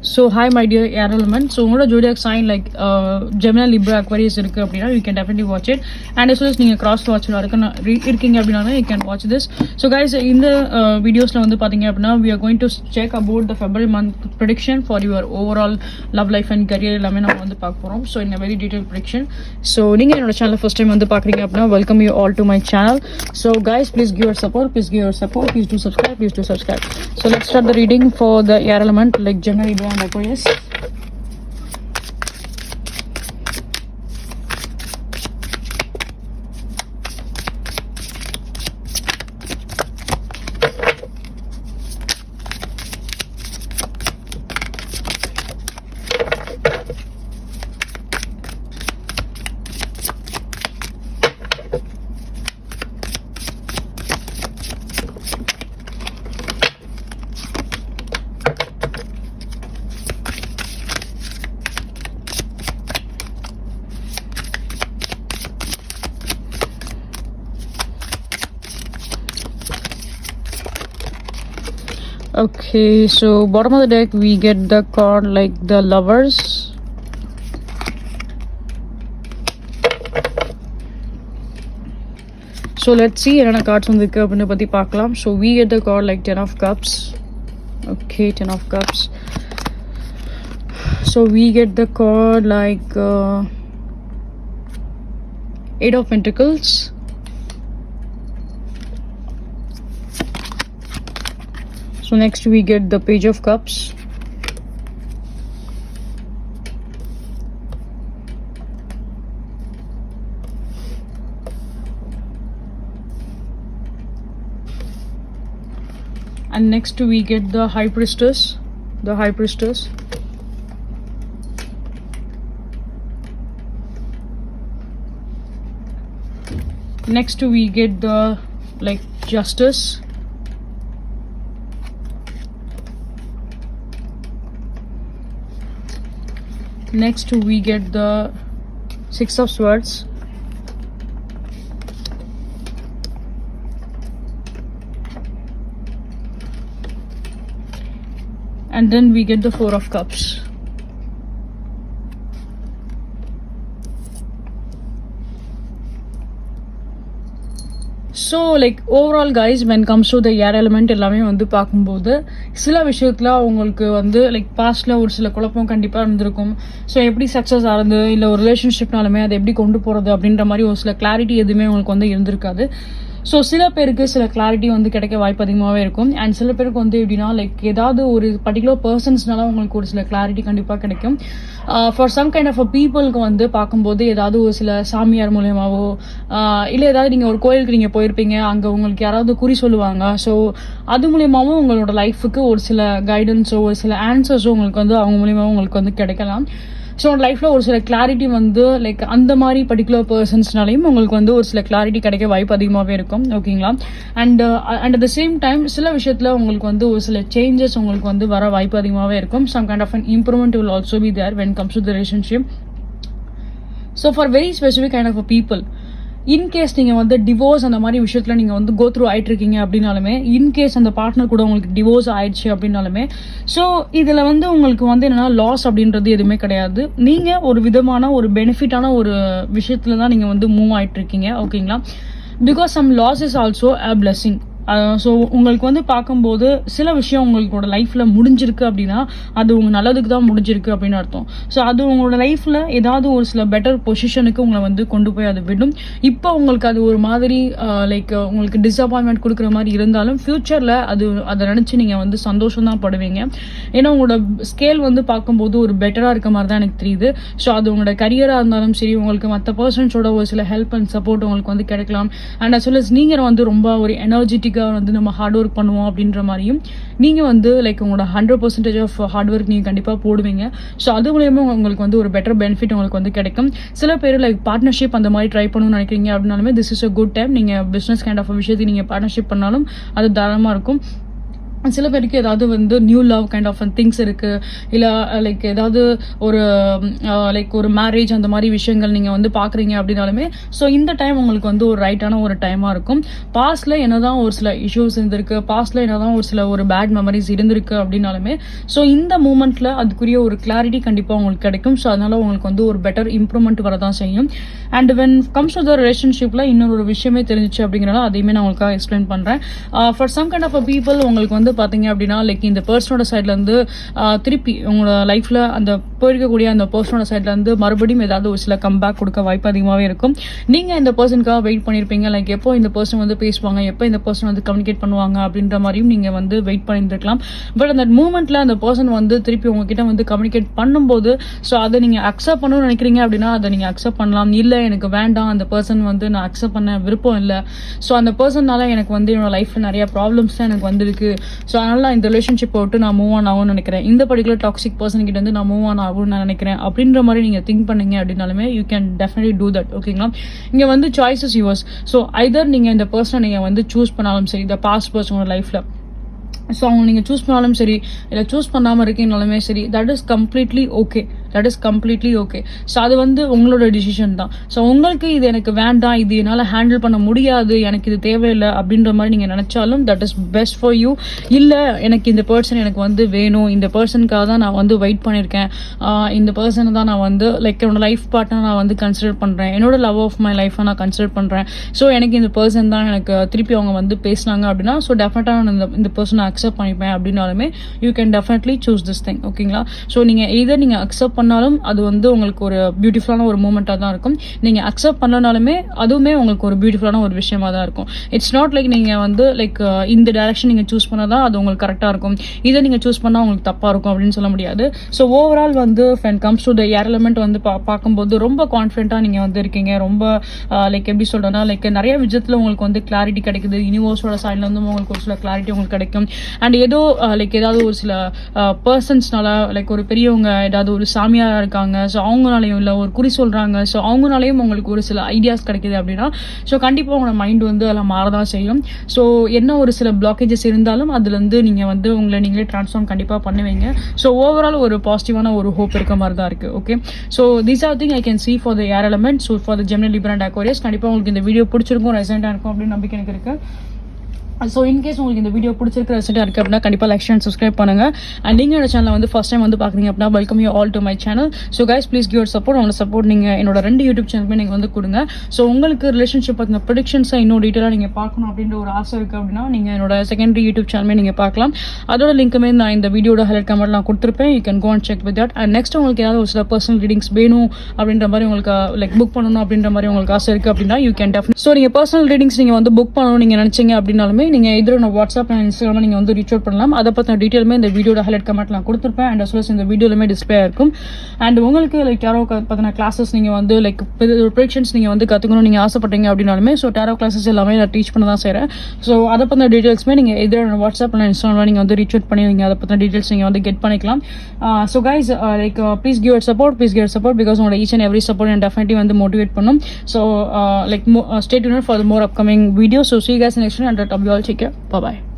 So hi my dear air element. So உங்களோட zodiac sign like Gemini, Libra, Aquarius இருக்கு அப்படின்னா you can definitely watch it, and as well as நீங்க cross watchல இருக்கீங்க அப்படின்னா you can watch this. So guys, இந்த வீடியோஸ்ல வந்து பாத்தீங்க அப்படின்னா we are going to check about the February month prediction for your overall love life and career எல்லாமே நம்ம வந்து பார்க்க போறோம். So in a very detailed prediction. So நீங்க என்னோட சேனல் first time வந்து பாக்குறீங்க அப்படின்னா welcome you all to my channel. So guys, please give your support, please do subscribe. So let's start the reading for the air element like Gemini, Libra and Aquarius. Okay, so bottom of the deck we get the card like the Lovers, so let's see enna cards vandhukku appadinu pathi paakalam. So we get the card like 10 of cups. Okay, 10 of cups. So we get the card like 8 of pentacles. So next we get the Page of Cups. And next we get the High Priestess. Next we get the like Justice. Next we get the Six of Swords. And then we get the Four of Cups. So like overall guys when comes to the air element எல்லாமே வந்து பார்க்கும்போது சில விஷயத்தில் அவங்களுக்கு வந்து like பாஸ்டில் ஒரு சில குழப்பம் கண்டிப்பாக இருந்திருக்கும். ஸோ எப்படி சக்ஸஸ் ஆகுது இல்லை ஒரு ரிலேஷன்ஷிப்னாலுமே அதை எப்படி கொண்டு போகிறது அப்படின்ற மாதிரி ஒரு சில கிளாரிட்டி எதுவுமே உங்களுக்கு வந்து இருந்திருக்காது. ஸோ சில பேருக்கு சில கிளாரிட்டி வந்து கிடைக்க வாய்ப்பு அதிகமாகவே இருக்கும். அண்ட் சில பேருக்கு வந்து எப்படின்னா லைக் ஏதாவது ஒரு பர்டிகுலர் பர்சன்ஸ்னால உங்களுக்கு ஒரு சில கிளாரிட்டி கண்டிப்பாக கிடைக்கும். For some kind of a பீப்புளுக்கு வந்து பார்க்கும்போது ஏதாவது ஒரு சில சாமியார் மூலியமாவோ இல்லை ஏதாவது நீங்கள் ஒரு கோயிலுக்கு நீங்கள் போயிருப்பீங்க, அங்கே உங்களுக்கு யாராவது குறி சொல்லுவாங்க. ஸோ அது மூலியமாகவும் உங்களோட லைஃபுக்கு ஒரு சில கைடன்ஸோ ஒரு சில ஆன்சர்ஸோ உங்களுக்கு வந்து அவங்க மூலியமாகவும் உங்களுக்கு வந்து கிடைக்கலாம். ஸோ லைஃப்பில் ஒரு சில கிளாரிட்டி வந்து லைக் அந்த மாதிரி பர்டிகுலர் பர்சன்ஸ்னாலையும் உங்களுக்கு வந்து ஒரு சில கிளாரிட்டி கிடைக்க வாய்ப்பு அதிகமாகவே இருக்கும். ஓகேங்களா? And at the same time சில விஷயத்தில் உங்களுக்கு வந்து ஒரு சில சேஞ்சஸ் உங்களுக்கு வந்து வர வாய்ப்பு அதிகமாகவே இருக்கும். Some kind of an improvement will also be there when comes to the relationship. So for very specific kind of a people, in case நீங்கள் வந்து டிவோர்ஸ் அந்த மாதிரி விஷயத்தில் நீங்கள் வந்து கோ த்ரூ ஆகிட்டு இருக்கீங்க அப்படின்னாலுமே, இன்கேஸ் அந்த பார்ட்னர் கூட உங்களுக்கு டிவோர்ஸ் ஆயிடுச்சு அப்படின்னாலுமே, ஸோ இதில் வந்து உங்களுக்கு வந்து என்னென்னா லாஸ் அப்படின்றது எதுவுமே கிடையாது. நீங்கள் ஒரு விதமான ஒரு பெனிஃபிட்டான ஒரு விஷயத்தில் தான் நீங்கள் வந்து மூவ் ஆகிட்டு இருக்கீங்க. ஓகேங்களா? Because some loss is also a blessing. So உங்களுக்கு வந்து பார்க்கும்போது சில விஷயம் உங்களோட லைஃப்பில் முடிஞ்சிருக்கு அப்படின்னா அது உங்கள் நல்லதுக்கு தான் முடிஞ்சிருக்கு அப்படின்னு அர்த்தம். ஸோ அது உங்களோட லைஃப்பில் ஏதாவது ஒரு சில பெட்டர் பொசிஷனுக்கு உங்களை வந்து கொண்டு போய் அது விடும். இப்போ உங்களுக்கு அது ஒரு மாதிரி லைக் உங்களுக்கு டிஸப்பாயின்மெண்ட் கொடுக்குற மாதிரி இருந்தாலும் ஃப்யூச்சரில் அதை நினச்சி நீங்கள் வந்து சந்தோஷம் தான் படுவீங்க. ஏன்னா உங்களோட ஸ்கேல் வந்து பார்க்கும்போது ஒரு பெட்டராக இருக்க மாதிரி தான் எனக்கு தெரியுது. ஸோ அது உங்களோட கரியராக இருந்தாலும் சரி, உங்களுக்கு மற்ற பர்சன்ஸோட ஒரு சில ஹெல்ப் அண்ட் சப்போர்ட் உங்களுக்கு வந்து கிடைக்கலாம். அண்ட் அஸ் வெல் அஸ் நீங்கள் வந்து ரொம்ப ஒரு எனர்ஜெட்டிக் வந்து நம்ம ஹார்ட் ஒர்க் பண்ணுவோம் அப்படின்ற மாதிரியும் நீங்கள் வந்து லைக் உங்களோட 100% ஆஃப் ஹார்ட் ஒர்க் நீங்கள் கண்டிப்பாக போடுவீங்க. ஸோ அது மூலயமா உங்களுக்கு வந்து ஒரு பெட்டர் பெனிஃபிட் உங்களுக்கு வந்து கிடைக்கும். சில பேர் லைக் பார்ட்னர்ஷிப் அந்த மாதிரி ட்ரை பண்ணணும்னு நினைக்கிறீங்க அப்படின்னாலுமே this is a good time. நீங்கள் பிஸ்னஸ் கைண்ட் ஆஃப் விஷயத்தை நீங்கள் பார்ட்னர்ஷிப் பண்ணாலும் அது தாராளமாக இருக்கும். சில பேருக்கு ஏதாவது வந்து new love kind of things இருக்கு, இல்லை லைக் ஏதாவது ஒரு லைக் ஒரு மேரேஜ் அந்த மாதிரி விஷயங்கள் நீங்கள் வந்து பார்க்குறீங்க அப்படின்னாலுமே ஸோ இந்த டைம் உங்களுக்கு வந்து ஒரு ரைட்டான ஒரு டைமாக இருக்கும். பாஸ்ட்ல என்னதான் ஒரு சில இஷ்யூஸ் இருந்திருக்கு, பாஸ்ட்ல என்னதான் ஒரு பேட் மெமரிஸ் இருந்திருக்கு அப்படின்னாலுமே ஸோ இந்த மூமெண்ட்ல அதுக்குரிய ஒரு கிளாரிட்டி கண்டிப்பாக உங்களுக்கு கிடைக்கும். ஸோ அதனால உங்களுக்கு வந்து ஒரு பெட்டர் இம்ப்ரூவ்மெண்ட் வரதான் செய்யும். அண்ட் வென் கம்ஸ் டு த ரிலேஷன்ஷிப்ல இன்னொரு விஷயமே தெரிஞ்சிச்சு அப்படிங்கிறனால அதையுமே நான் உங்களுக்காக எக்ஸ்பிளைன் பண்ணுறேன். For some kind of people உங்களுக்கு வந்து பார்த்தீங்க அப்படின்னா லைக் இந்த பர்சனோட சைட்ல இருந்து திருப்பி உங்களோட லைஃப்ல அந்த போயிருக்கக்கூடிய அந்த பர்சனோட சைட்ல இருந்து மறுபடியும் ஏதாவது ஒரு சில கம்பேக் கொடுக்க வாய்ப்பு அதிகமாகவே இருக்கும். நீங்க இந்த பர்சனுக்காக வெயிட் பண்ணியிருப்பீங்க, லைக் எப்போ இந்த பர்சன் வந்து பேசுவாங்க, எப்போ இந்த பர்சன் வந்து கம்யூனிகேட் பண்ணுவாங்க அப்படின்ற மாதிரியும் நீங்க வந்து வெயிட் பண்ணியிருக்கலாம். பட் அந்த மூமெண்ட்ல அந்த பர்சன் வந்து திருப்பி உங்ககிட்ட வந்து கம்யூனிகேட் பண்ணும்போது ஸோ அதை நீங்க அக்செப்ட் பண்ணணும்னு நினைக்கிறீங்க அப்படின்னா அதை நீங்க அக்செப்ட் பண்ணலாம். இல்லை எனக்கு வேண்டாம், அந்த பர்சன் வந்து நான் அக்செப்ட் பண்ண விருப்பம் இல்லை, ஸோ அந்த பர்சன்னால எனக்கு வந்து என்னோட லைஃப்ல நிறைய ப்ராப்ளம்ஸ் தான் எனக்கு வந்திருக்கு, ஸோ அதனால இந்த ரிலேஷன்ஷிப் விட்டு நான் மூவ் ஆன் ஆகும்னு நினைக்கிறேன், இந்த பர்டிகுலர் டாக்ஸிக் பர்சன் கிட்ட வந்து நான் மூவ் ஆன் ஆகும்னு நான் நினைக்கிறேன் அப்படின்ற மாதிரி நீங்க திங்க் பண்ணீங்க அப்படின்னாலுமே you can definitely do that. ஓகேங்களா? இங்க வந்து சாய்ஸஸ் யுவர்ஸ். ஸோ ஐதர் நீங்க இந்த பர்சனை நீங்க வந்து சூஸ் பண்ணாலும் சரி, இந்த பாஸ்ட் பர்சனோட லைஃப்ல ஸோ அவங்க நீங்கள் சூஸ் பண்ணாலும் சரி, இல்லை சூஸ் பண்ணாமல் இருக்கீங்கனாலுமே சரி, that is completely okay. So அது வந்து உங்களோட டிசிஷன் தான். ஸோ உங்களுக்கு இது எனக்கு வேண்டாம், இது என்னால் ஹேண்டில் பண்ண முடியாது, எனக்கு இது தேவையில்லை அப்படின்ற மாதிரி நீங்கள் நினச்சாலும் that is best for you. இல்லை எனக்கு இந்த பர்சன் எனக்கு வந்து வேணும், இந்த பர்சனுக்காக தான் நான் வந்து வெயிட் பண்ணியிருக்கேன், இந்த பர்சனை தான் நான் வந்து லைக் என்னோட லைஃப் பார்ட்னர் நான் வந்து கன்சிடர் பண்ணுறேன், என்னோட லவ் ஆஃப் மை லைஃப்பை நான் கன்சிடர் பண்ணுறேன், ஸோ எனக்கு இந்த பர்சன் தான் எனக்கு திருப்பி அவங்க வந்து பேசினாங்க அப்படின்னா ஸோ டெஃபினட்டாக நான் இந்த பர்சனை அக்செப்ட் பண்ணிப்பேன் அப்படின்னாலுமே you can definitely choose this thing. ஓகேங்களா? ஸோ நீங்கள் எதர் நீங்கள் அக்செப்ட் பண்ணாலும் அது வந்து உங்களுக்கு ஒரு பியூட்டிஃபுல்லான ஒரு மூமெண்ட்டாக தான் இருக்கும். நீங்கள் அக்செப்ட் பண்ணனாலுமே அதுவுமே உங்களுக்கு ஒரு பியூட்டிஃபுல்லான ஒரு விஷயமா தான் இருக்கும். இட்ஸ் நாட் லைக் நீங்கள் வந்து லைக் இந்த டைரக்ஷன் நீங்கள் சூஸ் பண்ணாதான் அது உங்களுக்கு கரெக்டாக இருக்கும், இதை நீங்கள் சூஸ் பண்ணால் உங்களுக்கு தப்பாக இருக்கும் அப்படின்னு சொல்ல முடியாது. ஸோ ஓவரால் வந்து when comes to the air element வந்து பார்க்கும்போது ரொம்ப கான்ஃபிடென்ட்டாக நீங்கள் வந்து இருக்கீங்க. ரொம்ப லைக் எப்படி சொல்கிறேன்னா லைக் நிறைய விஷயத்தில் உங்களுக்கு வந்து கிளாரிட்டி கிடைக்குது. யூனிவர்ஸோட சைடில் வந்து உங்களுக்கு ஒரு சில கிளாரிட்டி உங்களுக்கு கிடைக்கும். அண்ட் ஏதோ லைக் ஏதாவது ஒரு சில பர்சன்ஸ்னால லைக் ஒரு பெரியவங்க ஏதாவது ஒரு சாமியார் இருக்காங்க, ஸோ அவங்களாலையும் இல்லை ஒரு குறி சொல்றாங்க, ஸோ அவங்களாலையும் உங்களுக்கு ஒரு சில ஐடியாஸ் கிடைக்குது அப்படின்னா ஸோ கண்டிப்பாக உங்களோட மைண்ட் வந்து அதெல்லாம் மாறதான் செய்யும். ஸோ என்ன ஒரு சில பிளாக்கேஜஸ் இருந்தாலும் அதுலேருந்து நீங்கள் வந்து உங்களை நீங்களே ட்ரான்ஸ்ஃபார்ம் கண்டிப்பாக பண்ணுவீங்க. ஸோ ஓவரால் ஒரு பாசிட்டிவான ஒரு ஹோப் இருக்க மாதிரி தான் இருக்குது. Okay, so these are thing I can see for the air element. So for the Gemini, Libre and Aquarius கண்டிப்பாக உங்களுக்கு இந்த வீடியோ பிடிச்சிருக்கும், ரெசென்ட்டாக இருக்கும் அப்படின்னு நம்பிக்கை எனக்கு இருக்குது. ஸோ இன்கேஸ் உங்களுக்கு இந்த வீடியோ பிடிச்சிருக்க ரெசிட்டாக இருக்குது அப்படின்னா கண்டிப்பாக லைக் அண்ட் சப்ஸ்கிரைப் பண்ணுங்க. அண்ட் நீங்கள் என்னோட சேனல் வந்து ஃபர்ஸ்ட் டைம் வந்து பார்க்குறீங்க அப்படின்னா welcome you all to my channel. So guys please give your support. உங்களோட சப்போர்ட் நீங்கள் என்னோட 2 யூடியூப் சேனலுமே நீங்கள் வந்து கொடுங்க. ஸோ உங்களுக்கு ரிலேஷன்ஷிப் பற்றின ப்ரெடிக்ஷன்ஸை இன்னும் டீட்டெயிலாக நீங்கள் பார்க்கணும் அப்படின்ற ஒரு ஆசை இருக்குது அப்படின்னா நீங்கள் என்னோட செகண்டரி யூடியூப் சேனலுமே நீங்கள் பார்க்கலாம். அதோட லிங்க்குமே நான் இந்த வீடியோட ஹைலைட் கமெண்ட் நான் கொடுத்துருப்பேன். You can go and check with that. And next உங்களுக்கு ஏதாவது ஒரு சில பர்சனல் ரீடிங்ஸ் வேணும் அப்படின்ற மாதிரி உங்களுக்கு லைக் புக் பண்ணணும் அப்படின்ற மாதிரி உங்களுக்கு ஆசை இருக்குது அப்படின்னா யூ கேன் டெஃபினெட்லி. ஸோ நீங்கள் பர்சனல் ரீடிங்ஸ் நீங்கள் வந்து புக் பண்ணணும் நீங்கள் நினச்சிங்க அப்படின்னாலுமே நீங்கள் எதிர வாட்ஸ்அப் அண்ட் இன்ஸ்டாகிராம் நீங்கள் வந்து ரீச் அவுட் பண்ணலாம். அதை பற்றின டீட்டெயிலுமே இந்த வீடியோட ஹைலைட் கமெண்ட் நான் கொடுத்துருப்பேன். அண்ட் அஸ் வெல் அஸ் இந்த வீடியோலுமே டிஸ்பிளே இருக்கும். அண்ட் உங்களுக்கு லைக் டேரோ பற்றின கிளாஸஸ் நீங்கள் வந்து லைக் ப்ரெடிக்ஷன்ஸ் நீங்கள் வந்து கற்றுக்கணும் நீங்கள் ஆசைப்பட்டீங்க அப்படின்னாலுமே ஸோ டேரோ கிளாஸஸ் எல்லாமே நான் டீச் பண்ண தான் செய்கிறேன். ஸோ அதை பற்றின டீட்டெயில்ஸுமே நீங்கள் எதிர வாட்ஸ்அப் அண்ட் இன்ஸ்டாகிராம் நீங்கள் வந்து ரீச் அவுட் பண்ணி நீங்கள் அதை பற்றின டீட்டெயில்ஸ் நீங்கள் வந்து கெட் பண்ணிக்கலாம். So guys like please give your support because உங்களோட each and every support and definitely வந்து மோட்டிவேட் பண்ணும். So like stay tuned for the more upcoming video. So see you guys next time and love you all. Take care. Bye bye.